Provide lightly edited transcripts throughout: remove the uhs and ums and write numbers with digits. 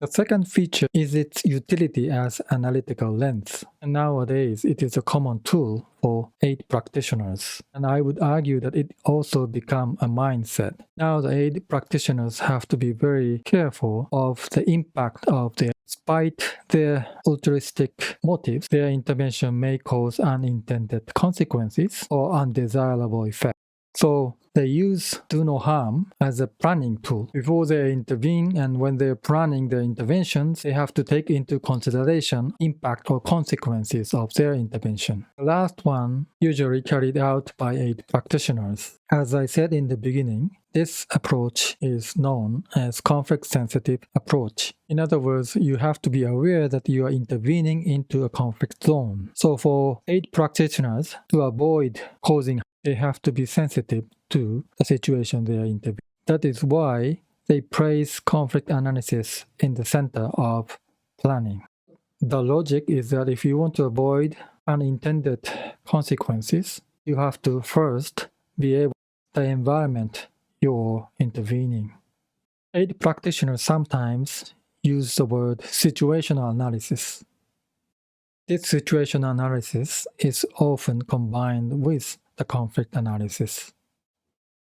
The second feature is its utility as analytical lens. And nowadays, it is a common tool for aid practitioners. And I would argue that it also become a mindset. Now, the aid practitioners have to be very careful of the impact of their. Despite their altruistic motives, their intervention may cause unintended consequences or undesirable effects. So they use do no harm as a planning tool. Before they intervene and when they're planning their interventions, they have to take into consideration impact or consequences of their intervention. The last one usually carried out by aid practitioners. As I said in the beginning, this approach is known as conflict-sensitive approach. In other words, you have to be aware that you are intervening into a conflict zone. So for aid practitioners, to avoid causing, they have to be sensitive to the situation they are intervening. That is why they place conflict analysis in the center of planning. The logic is that if you want to avoid unintended consequences, you have to first be able to the environment you're intervening. Aid practitioners sometimes use the word situational analysis. This situational analysis is often combined with the conflict analysis.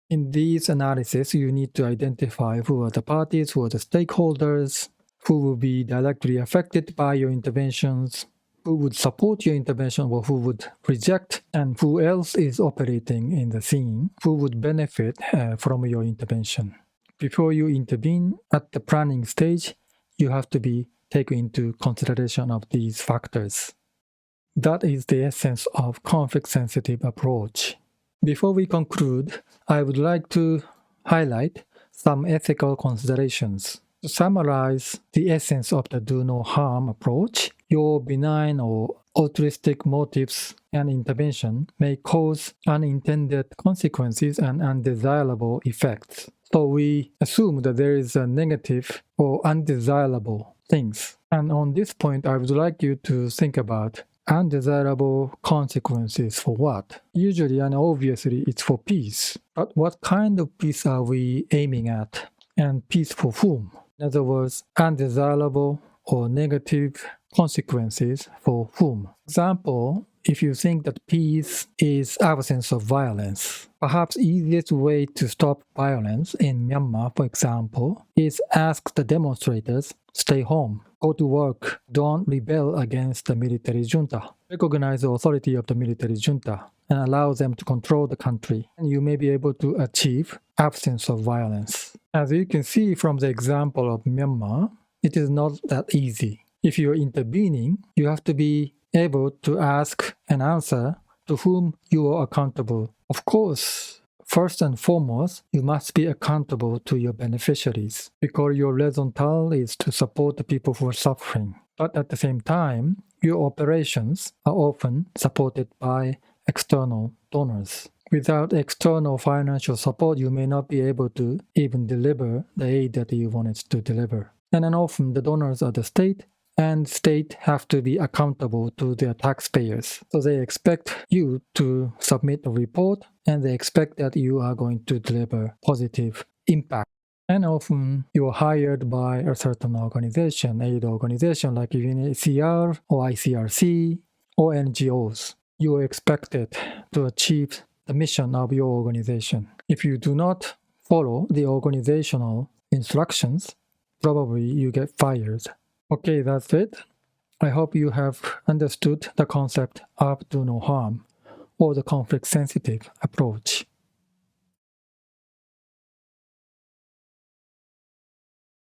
In these analyses, you need to identify who are the parties, who are the stakeholders, who will be directly affected by your interventions, who would support your intervention or who would reject, and who else is operating in the scene, who would benefit from your intervention. Before you intervene at the planning stage, you have to be taken into consideration of these factors. That is the essence of conflict-sensitive approach. Before we conclude, I would like to highlight some ethical considerations. To summarize the essence of the do no harm approach, your benign or altruistic motives and intervention may cause unintended consequences and undesirable effects. So we assume that there is a negative or undesirable things. And on this point, I would like you to think about undesirable consequences for what? Usually and obviously it's for peace. But what kind of peace are we aiming at? And peace for whom? In other words, undesirable or negative consequences for whom? Example, if you think that peace is absence of violence, perhaps easiest way to stop violence in Myanmar, for example, is ask the demonstrators, stay home, go to work, don't rebel against the military junta. Recognize the authority of the military junta and allow them to control the country. And you may be able to achieve absence of violence. As you can see from the example of Myanmar, it is not that easy. If you're intervening, you have to be able to ask and answer to whom you are accountable. Of course, first and foremost, you must be accountable to your beneficiaries because your raison d'etre is to support the people who are suffering. But at the same time, your operations are often supported by external donors. Without external financial support, you may not be able to even deliver the aid that you wanted to deliver. And then often the donors are the state, and state have to be accountable to their taxpayers. So they expect you to submit a report, and they expect that you are going to deliver positive impact. And often you're hired by a certain organization, aid organization like UNHCR or ICRC or NGOs. You are expected to achieve the mission of your organization. If you do not follow the organizational instructions, probably you get fired. Okay, that's it. I hope you have understood the concept of do no harm or the conflict-sensitive approach.